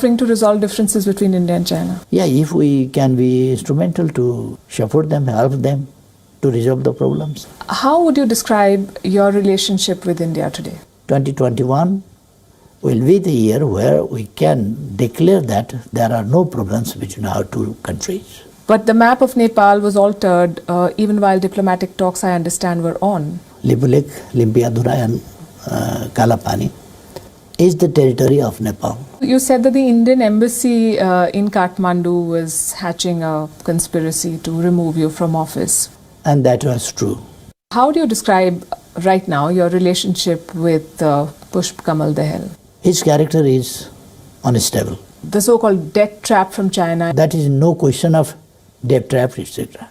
offering to resolve differences between India and China? Yeah, if we can be instrumental to support them, help them to resolve the problems. How would you describe your relationship with India today? 2021 will be the year where we can declare that there are no problems between our two countries. But the map of Nepal was altered even while diplomatic talks, I understand, were on. Lipulekh, Limpiadura and Kalapani is the territory of Nepal. You said that the Indian embassy in Kathmandu was hatching a conspiracy to remove you from office. And that was true. How do you describe right now your relationship with Pushp Kamal Dahal? His character is unstable. The so-called debt trap from China. That is no question of debt trap, etc.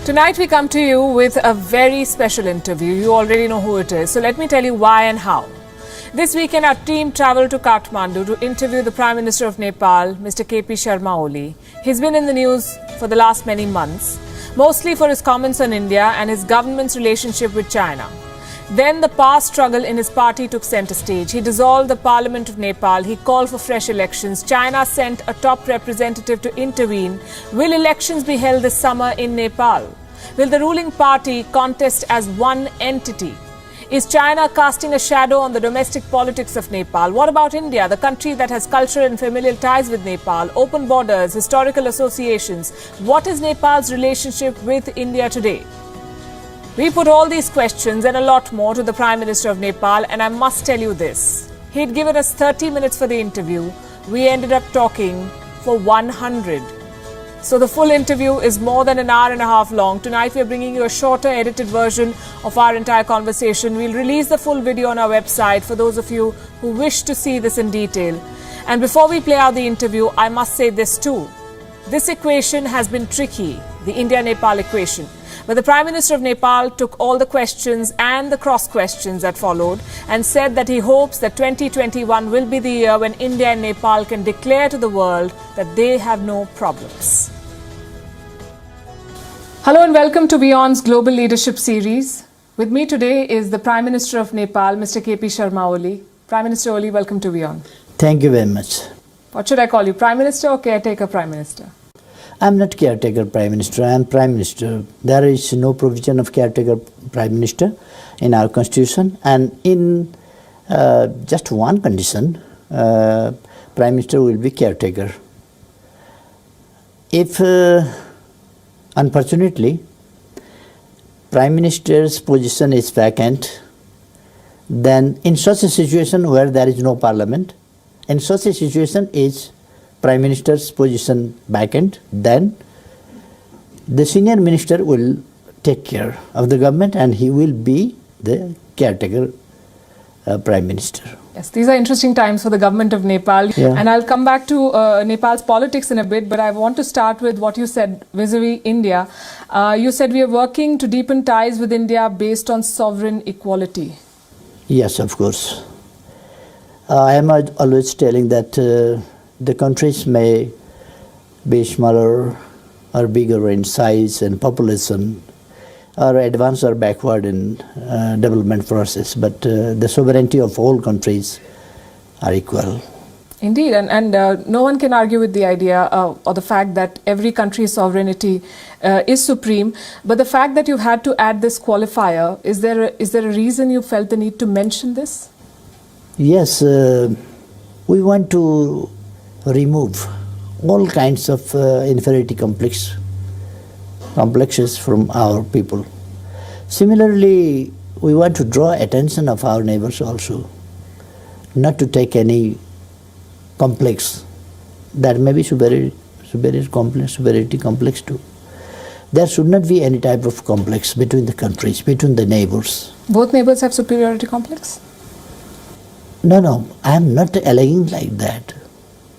Tonight we come to you with a very special interview. You already know who it is. So let me tell you why and how. This weekend our team travelled to Kathmandu to interview the Prime Minister of Nepal, Mr. Kp Sharma Oli. He's been in the news for the last many months, mostly for his comments on India and his government's relationship with China. Then the past struggle in his party took centre stage. He dissolved the Parliament of Nepal. He called for fresh elections. China sent a top representative to intervene. Will elections be held this summer in Nepal? Will the ruling party contest as one entity? Is China casting a shadow on the domestic politics of Nepal? What about India, the country that has cultural and familial ties with Nepal, open borders, historical associations? What is Nepal's relationship with India today? We put all these questions and a lot more to the Prime Minister of Nepal, and I must tell you this. He'd given us 30 minutes for the interview. We ended up talking for 100. So the full interview is more than an hour and a half long. Tonight we are bringing you a shorter edited version of our entire conversation. We'll release the full video on our website for those of you who wish to see this in detail. And before we play out the interview, I must say this too. This equation has been tricky, the India-Nepal equation. But the Prime Minister of Nepal took all the questions and the cross-questions that followed and said that he hopes that 2021 will be the year when India and Nepal can declare to the world that they have no problems. Hello and welcome to Beyond's Global Leadership Series. With me today is the Prime Minister of Nepal, Mr. Kp Sharma Oli. Prime Minister Oli, welcome to Beyond. Thank you very much. What should I call you, Prime Minister or Caretaker Prime Minister? I'm not caretaker Prime Minister, I am Prime Minister. There is no provision of caretaker Prime Minister in our constitution, and in just one condition, Prime Minister will be caretaker. If unfortunately Prime Minister's position is vacant, then in such a situation where there is no parliament, in such a situation is Prime Minister's position vacant, then the senior minister will take care of the government and he will be the caretaker Prime Minister. Yes, these are interesting times for the government of Nepal. Yeah. And I'll come back to Nepal's politics in a bit, but I want to start with what you said vis-a-vis India. You said we are working to deepen ties with India based on sovereign equality. Yes, of course. I am always telling that the countries may be smaller or bigger in size and population, or advanced or backward in development process, but the sovereignty of all countries are equal. Indeed, and no one can argue with the idea or the fact that every country's sovereignty is supreme. But the fact that you've had to add this qualifier, is there a reason you felt the need to mention this? Yes, we want to remove all kinds of inferiority complexes from our people. Similarly, we want to draw attention of our neighbors also, not to take any complex that may be superiority complex too. There should not be any type of complex between the countries, between the neighbors. Both neighbors have superiority complex? No, I am not alleging like that.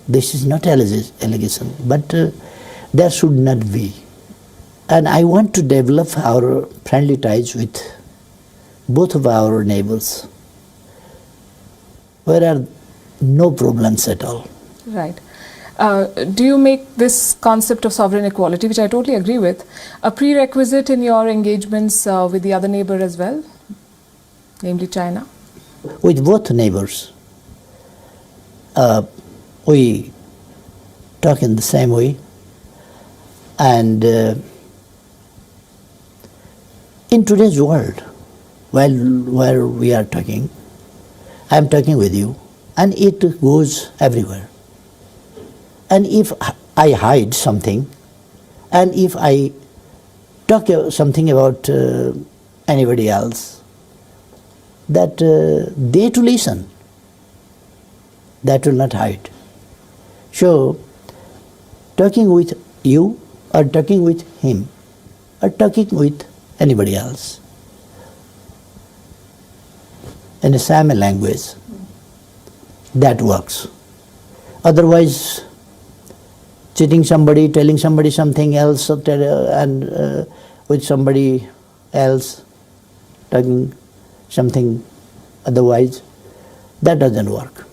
This is not allegation, but there should not be. And I want to develop our friendly ties with both of our neighbors, where are no problems at all. Right. Do you make this concept of sovereign equality, which I totally agree with, a prerequisite in your engagements with the other neighbor as well? namely China? With both neighbors. We talk in the same way, and in today's world, where we are talking, I am talking with you, and it goes everywhere. And if I hide something, and if I talk something about anybody else, that they to listen, that will not hide. So, talking with you, or talking with him, or talking with anybody else, in the same language, that works. Otherwise, cheating somebody, telling somebody something else, and with somebody else, talking something otherwise, that doesn't work.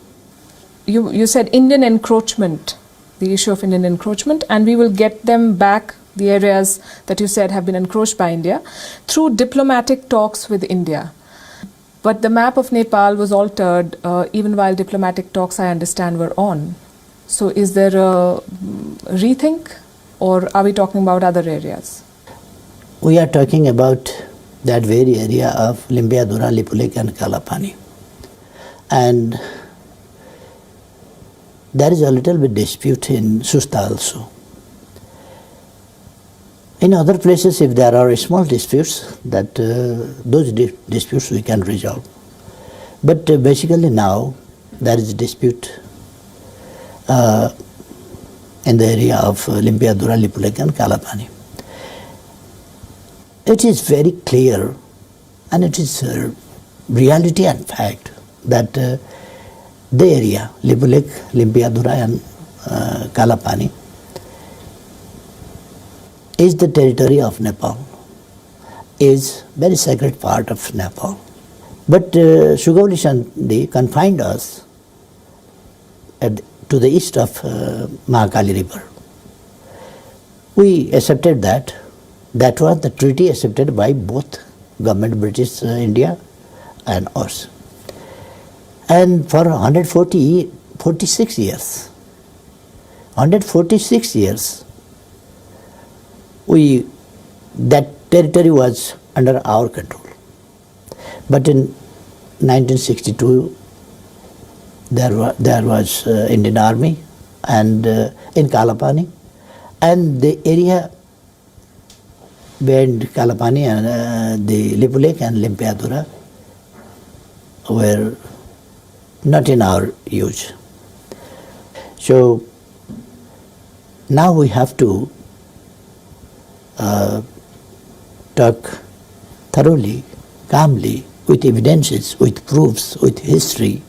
You said Indian encroachment, the issue of Indian encroachment, and we will get them back, the areas that you said have been encroached by India, through diplomatic talks with India. But the map of Nepal was altered even while diplomatic talks, I understand, were on. So is there a rethink, or are we talking about other areas? We are talking about that very area of Limpiadhura, Lipulek and Kalapani. And there is a little bit dispute in Susta also. In other places, if there are small disputes, that those disputes we can resolve. But basically now there is a dispute in the area of Limpiadhura, Lipulek and Kalapani. It is very clear, and it is reality and fact, that the area, Lipulek, Limpiadhura and Kalapani, is the territory of Nepal, is very sacred part of Nepal. But Sugawli Sandhi confined us to the east of Mahakali River. We accepted that. That was the treaty accepted by both government, British India and us. And for 146 years, that territory was under our control. But in 1962, there was Indian Army and in Kalapani, and the area beyond Kalapani and the Lipulek and Limpiadhura were not in our use. So now we have to talk thoroughly, calmly, with evidences, with proofs, with history.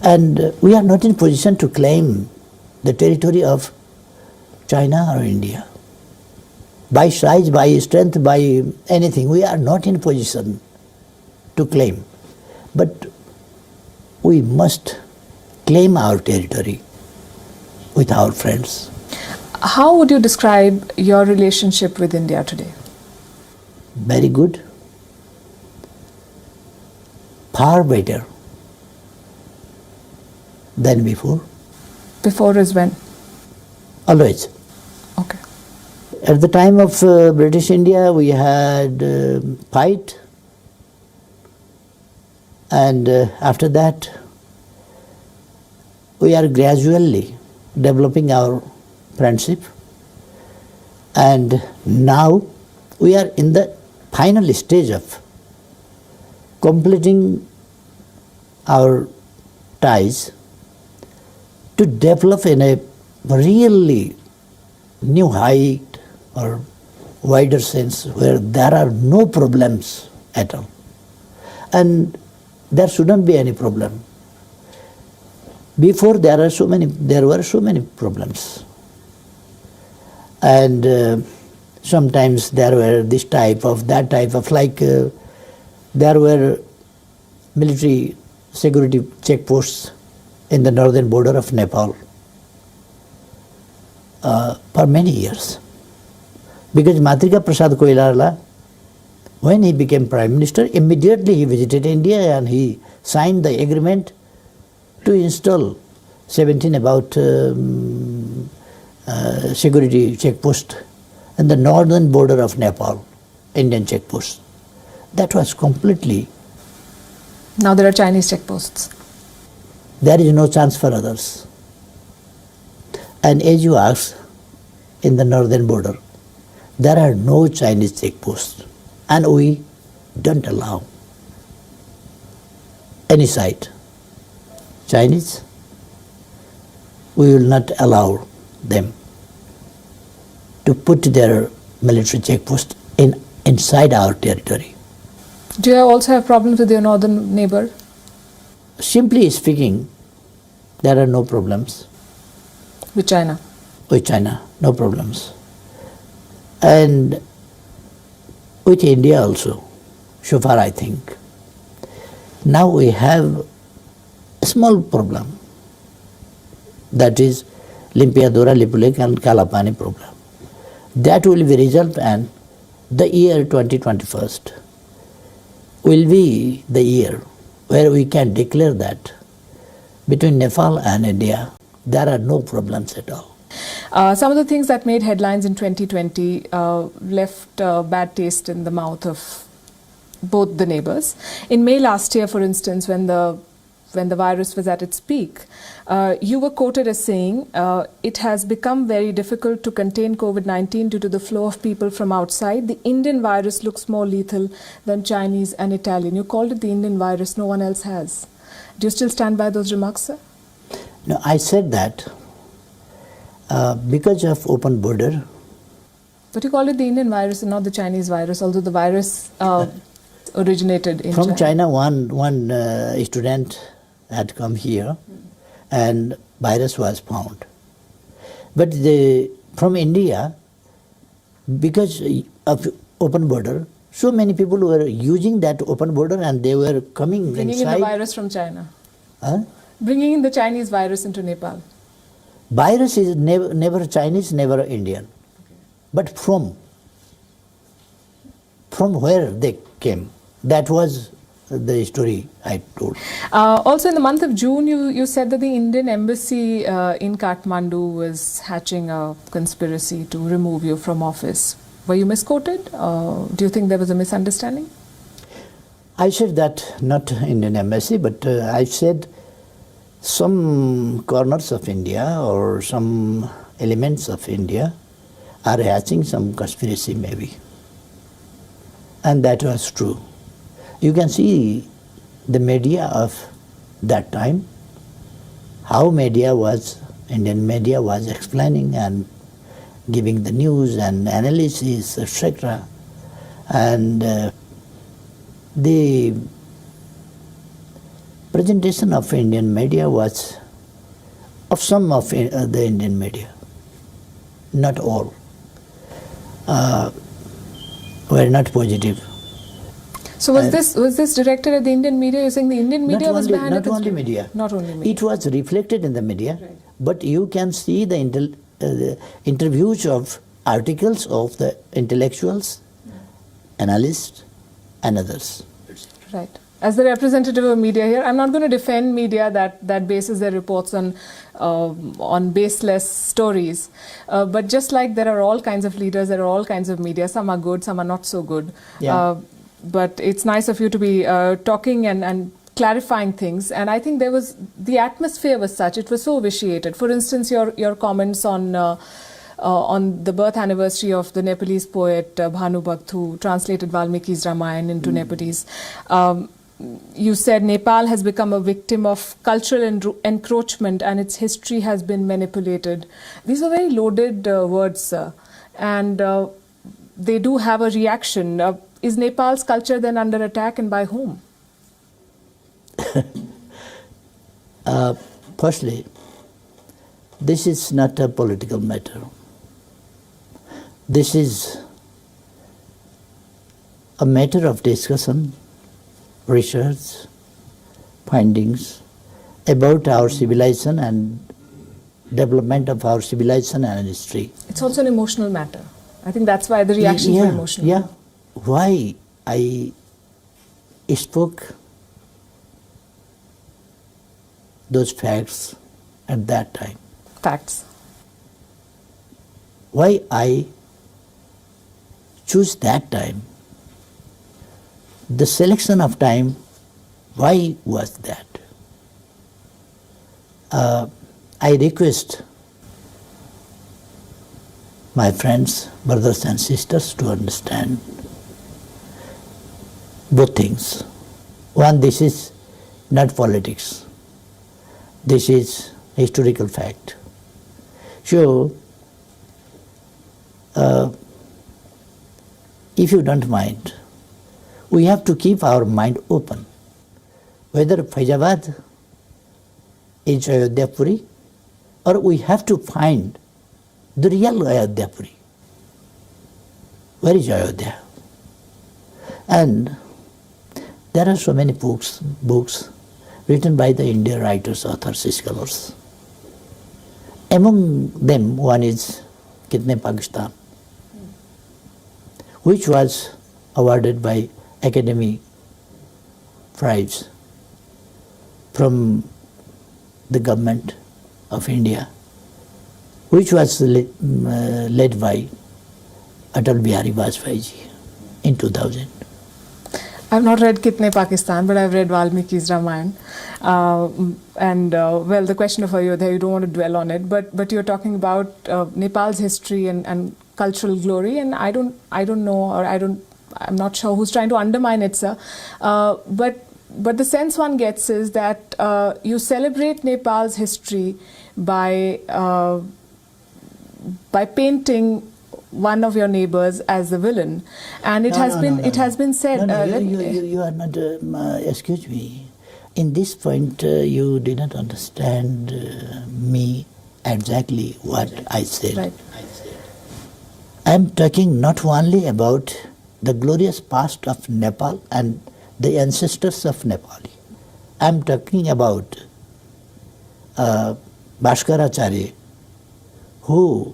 And we are not in position to claim the territory of China or India. By size, by strength, by anything, we are not in position to claim. But we must claim our territory with our friends. How would you describe your relationship with India today? Very good. Far better than before. Before is when? Always. Okay. At the time of British India, we had fight, and after that, we are gradually developing our friendship, and now we are in the final stage of completing our ties to develop in a really new height or wider sense where there are no problems at all. And there shouldn't be any problem. Before there were so many problems. And sometimes there were this type of, that type of, like there were military security checkposts in the northern border of Nepal for many years. Because Matrika Prasad Koirala When he became Prime Minister, immediately he visited India and he signed the agreement to install 17 about security checkpost in the northern border of Nepal, Indian checkposts. That was completely. Now there are Chinese checkposts. There is no chance for others. And as you asked, in the northern border, there are no Chinese checkposts. And we don't allow any side. Chinese, we will not allow them to put their military checkpost inside our territory. Do you also have problems with your northern neighbor? Simply speaking, there are no problems. With China? With China, no problems. And with India also, so far I think. Now we have a small problem, that is Limpiadora, Lipulek and Kalapani problem. That will be resolved, and the year 2021 will be the year where we can declare that between Nepal and India there are no problems at all. Some of the things that made headlines in 2020 left a bad taste in the mouth of both the neighbors. In May last year, for instance, when the virus was at its peak, you were quoted as saying, it has become very difficult to contain COVID-19 due to the flow of people from outside. The Indian virus looks more lethal than Chinese and Italian. You called it the Indian virus, no one else has. Do you still stand by those remarks, sir? No, I said that because of open border. But you called it the Indian virus and not the Chinese virus, although the virus originated in From China, one student had come here and virus was found. But from India, because of open border, so many people were using that open border and they were coming bringing inside. in the virus from China. Huh? Bringing in the Chinese virus into Nepal. Virus is never Chinese, never Indian. Okay. But from where they came, that was the story I told. Also in the month of June, you said that the Indian embassy in Kathmandu was hatching a conspiracy to remove you from office. Were you misquoted? Do you think there was a misunderstanding? I said that not Indian embassy, but I said some corners of India or some elements of India are hatching some conspiracy maybe. And that was true. You can see the media of that time, how Indian media was explaining and giving the news and analysis, etc. And the presentation of Indian media was of some of the Indian media, not all, were not positive. So was this directed at the Indian media? You're saying the Indian media was behind it? Not only media. Not only media. It was reflected in the media, right. But you can see the interviews of articles of the intellectuals, analysts, and others. Right. As the representative of media here, I'm not going to defend media that bases their reports on baseless stories. But just like there are all kinds of leaders, there are all kinds of media. Some are good, some are not so good. Yeah. But it's nice of you to be talking and clarifying things. And I think the atmosphere was such, it was so vitiated. For instance, your comments on the birth anniversary of the Nepalese poet Bhanu Bhatt, who translated Valmiki's Ramayana into Nepalese. You said Nepal has become a victim of cultural encroachment and its history has been manipulated. These are very loaded words, sir. And they do have a reaction. Is Nepal's culture then under attack, and by whom? Firstly, this is not a political matter. This is a matter of discussion, research, findings about our civilization and development of our civilization and history. It's also an emotional matter. I think that's why the reactions were emotional. Yeah. Why I spoke those facts at that time. Facts. Why I choose that time? The selection of time, why was that? I request my friends, brothers and sisters to understand both things. One, this is not politics. This is historical fact. So, if you don't mind, we have to keep our mind open. Whether Faizabad is Ayodhya Puri, or we have to find the real Ayodhya Puri. Where is Ayodhya? And there are so many books written by the Indian writers, authors, scholars. Among them, one is Kitne Pakistan, which was awarded by Academy Prize from the government of India, which was led by Atal Bihari Vajpayee in 2000. I've not read Kitne Pakistan, but I've read Valmiki's Ramayana. Well, the question of Ayodhya, you don't want to dwell on it, but you're talking about Nepal's history and cultural glory, and I don't know, or I'm not sure who's trying to undermine it, sir. But the sense one gets is that you celebrate Nepal's history by painting one of your neighbors as the villain, and it has been said. You are not. Excuse me. In this point, you did not understand me exactly what I said. Right. I am talking not only about the glorious past of Nepal and the ancestors of Nepali. I am talking about Bhaskaracharya, who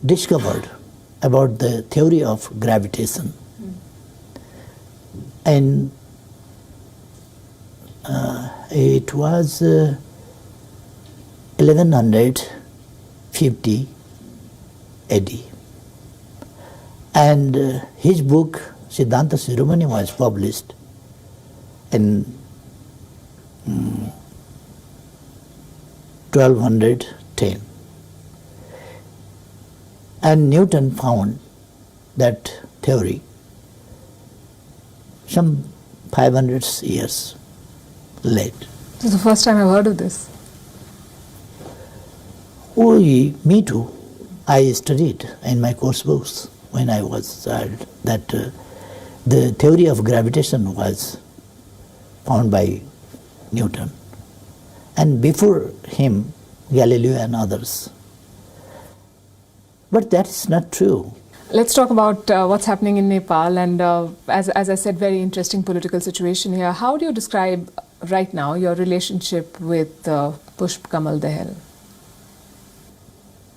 discovered about the theory of gravitation. And it was 1150 AD. And his book, Siddhanta Shiromani, was published in 1210. And Newton found that theory some 500 years late. This is the first time I've heard of this. Oh, me too. I studied in my course books when I was a child that the theory of gravitation was found by Newton. And before him, Galileo and others. But that is not true. Let's talk about what's happening in Nepal, and as I said, very interesting political situation here. How do you describe right now your relationship with Pushp Kamal Dahal?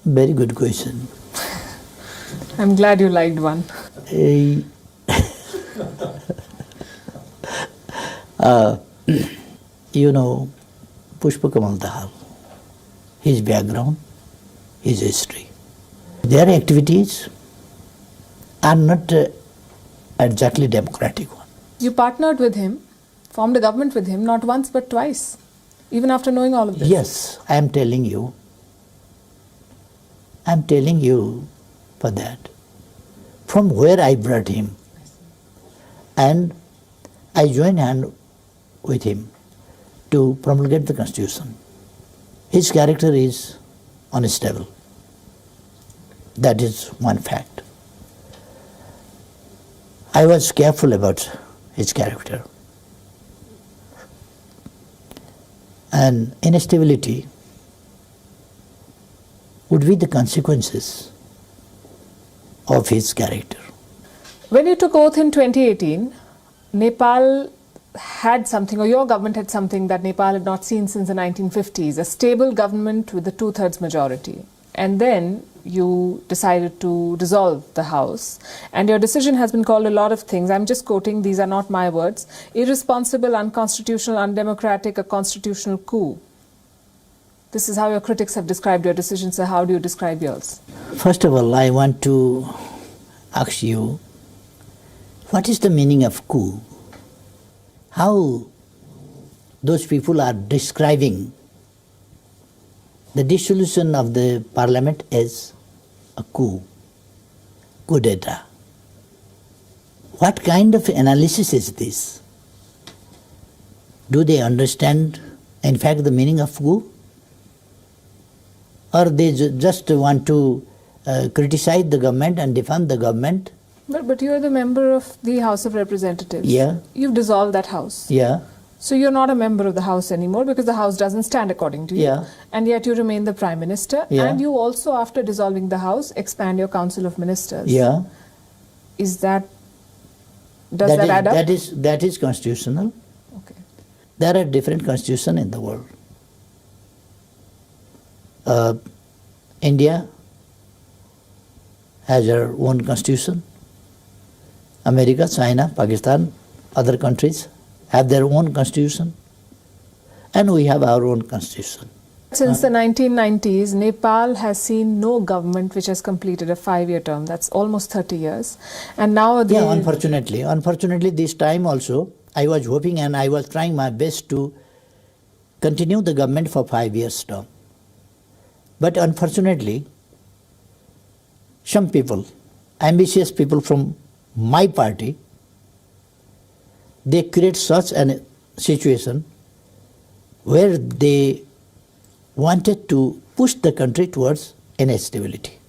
Very good question. I'm glad you liked one. You know, Pushpa Kamal Dahal, his background, his history. Their activities are not exactly democratic ones. You partnered with him, formed a government with him, not once but twice, even after knowing all of this. Yes, I am telling you. I am telling you for that. From where I brought him. And I joined hand with him to promulgate the Constitution. His character is unstable. That is one fact. I was careful about his character. And instability would be the consequences of his character. When you took oath in 2018, Nepal had something, or your government had something that Nepal had not seen since the 1950s, a stable government with a 2/3 majority. and then you decided to dissolve the House. And your decision has been called a lot of things. I'm just quoting, these are not my words. Irresponsible, unconstitutional, undemocratic, a constitutional coup. This is how your critics have described your decision, so how do you describe yours? First of all, I want to ask you, what is the meaning of coup? How those people are describing the dissolution of the parliament as a coup d'etat. What kind of analysis is this? Do they understand, in fact, the meaning of coup? Or they just want to criticize the government and defend the government? But you're the member of the House of Representatives. Yeah. You've dissolved that House. Yeah. So you're not a member of the House anymore because the House doesn't stand according to you. Yeah. And yet you remain the Prime Minister. Yeah. And you also, after dissolving the House, expand your Council of Ministers. Yeah. Is that... Does that add up? That is constitutional. Okay. There are different constitutions in the world. India has their own constitution. America, China, Pakistan, other countries have their own constitution. And we have our own constitution. Since the 1990s, Nepal has seen no government which has completed a 5-year term. That's almost 30 years. And now Yeah, unfortunately this time also, I was hoping and I was trying my best to continue the government for 5 years term. But unfortunately, some people, ambitious people from my party, they create such a situation where they wanted to push the country towards instability.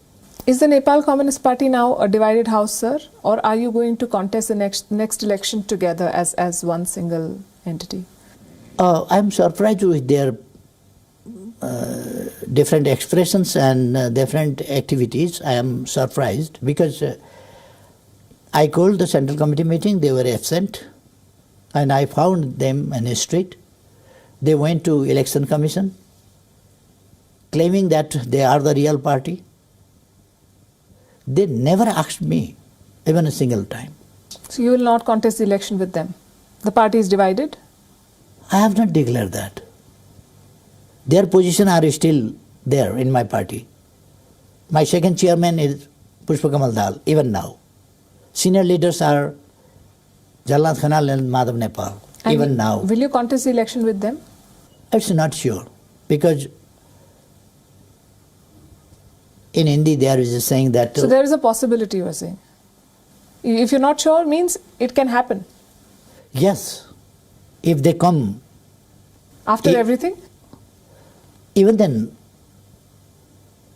Is the Nepal Communist Party now a divided house, sir? Or are you going to contest the next election together as one single entity? I'm surprised with their different expressions and different activities. I am surprised because I called the Central Committee meeting, they were absent, and I found them in the street. They went to Election Commission, claiming that they are the real party. They never asked me, even a single time. So you will not contest the election with them? The party is divided? I have not declared that. Their position are still there in my party. My second chairman is Pushpa Kamal Dal, even now. Senior leaders are Jalnath Khanal and Madhav Nepal, And even now. Will you contest the election with them? It's not sure, because in Hindi there is a saying that... So there is a possibility, you are saying? If you're not sure, means it can happen? Yes, if they come... After If- everything? Even then,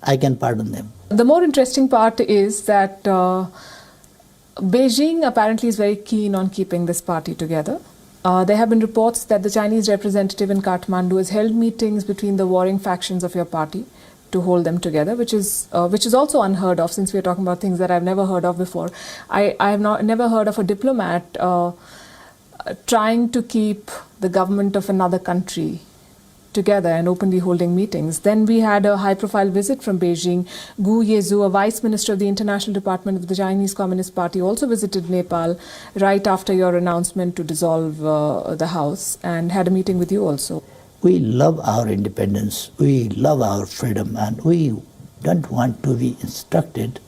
I can pardon them. The more interesting part is that Beijing apparently is very keen on keeping this party together. There have been reports that the Chinese representative in Kathmandu has held meetings between the warring factions of your party to hold them together, which is also unheard of, since we are talking about things that I've never heard of before. I have never heard of a diplomat trying to keep the government of another country together and openly holding meetings. Then we had a high-profile visit from Beijing. Gu Yezu, a vice minister of the International Department of the Chinese Communist Party, also visited Nepal right after your announcement to dissolve the House and had a meeting with you also. We love our independence, we love our freedom, and we don't want to be instructed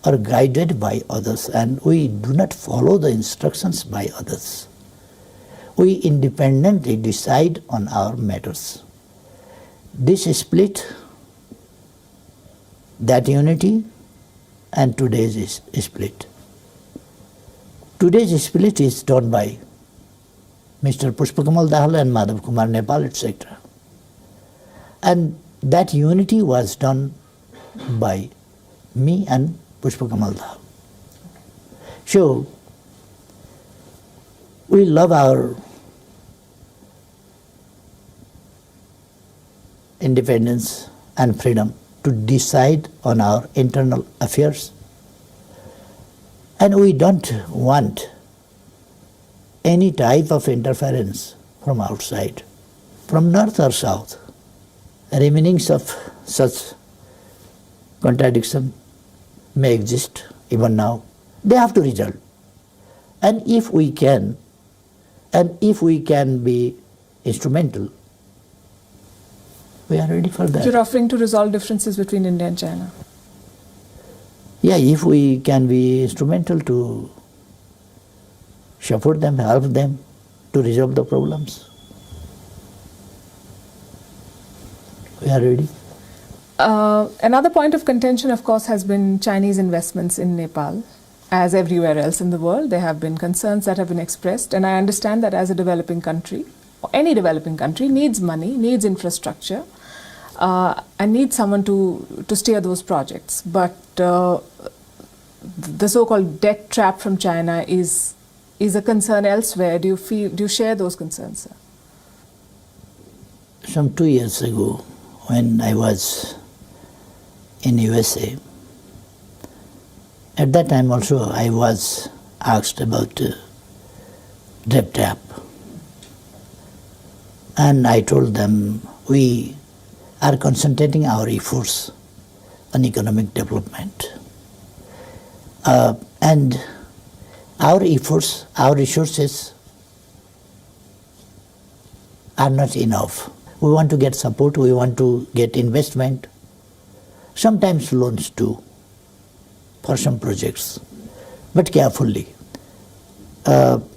or guided by others, and we do not follow the instructions by others. We independently decide on our matters. This split, that unity, and today's split. Today's split is done by Mr. Pushpa Kamal Dahal and Madhav Kumar Nepal, etc. And that unity was done by me and Pushpa Kamal Dahal. So, we love our independence and freedom to decide on our internal affairs. And we don't want any type of interference from outside, from north or south. Remainings of such contradiction may exist even now. They have to resolve. And if we can be instrumental, we are ready for that. You're offering to resolve differences between India and China. Yeah, if we can be instrumental to support them, help them to resolve the problems, we are ready. Another point of contention, of course, has been Chinese investments in Nepal. As everywhere else in the world, there have been concerns that have been expressed, and I understand that as a developing country, or any developing country, needs money, needs infrastructure, and needs someone to steer those projects. But the so-called debt trap from China is a concern elsewhere. Do you share those concerns, sir? Some 2 years ago, when I was in USA, at that time also I was asked about debt trap, and I told them we are concentrating our efforts on economic development, and our efforts, our resources are not enough. We want to get support, we want to get investment, sometimes loans too, for some projects, but carefully.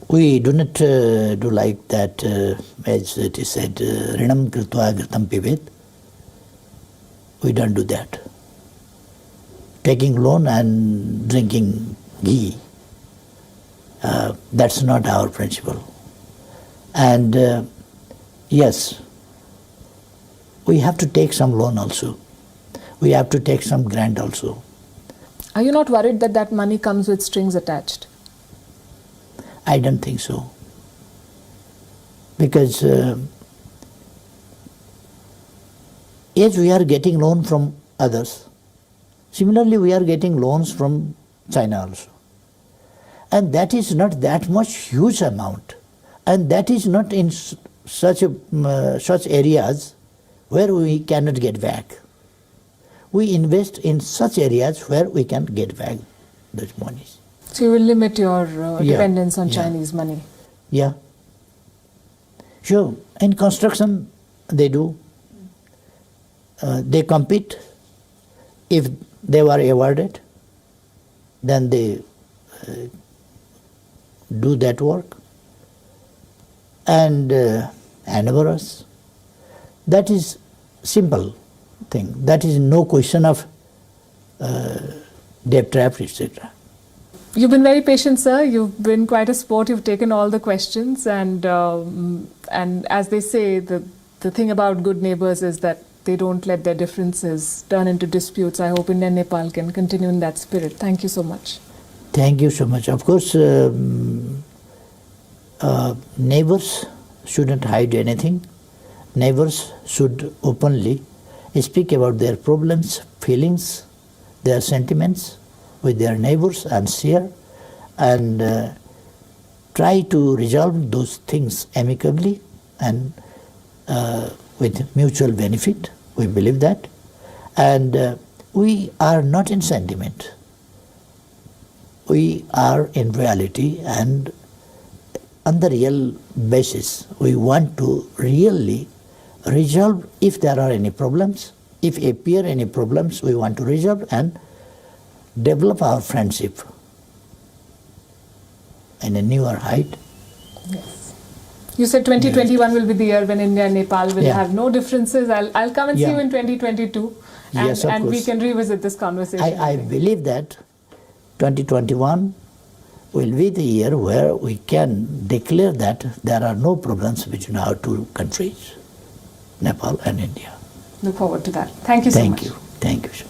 We do not do like that, as it is said, Rinam Kritva Ghritam Pivet. We don't do that. Taking loan and drinking ghee, that's not our principle. And yes, we have to take some loan also. We have to take some grant also. Are you not worried that that money comes with strings attached? I don't think so. Because as we are getting loan from others, similarly we are getting loans from China also. And that is not that much huge amount. And that is not in such areas where we cannot get back. We invest in such areas where we can get back those monies. So you will limit your dependence on Chinese money? Yeah. Sure. In construction, they do. They compete. If they were awarded, then they do that work and enable us. That is simple thing. That is no question of debt trap, etc. You've been very patient, sir. You've been quite a sport. You've taken all the questions, and as they say, the thing about good neighbors is that they don't let their differences turn into disputes. I hope India and Nepal can continue in that spirit. Thank you so much. Thank you so much. Of course, neighbors shouldn't hide anything. Neighbors should openly speak about their problems, feelings, their sentiments with their neighbors and share, and try to resolve those things amicably and with mutual benefit. We believe that. And we are not in sentiment. We are in reality, and on the real basis, we want to really resolve if there are any problems. If appear any problems, we want to resolve and develop our friendship in a newer height. Yes. You said 2021 will be the year when India and Nepal will have no differences. I'll come and see you in 2022, and we can revisit this conversation. I believe that 2021 will be the year where we can declare that there are no problems between our two countries, Nepal and India. Look forward to that. Thank you so much. Thank you. Thank you.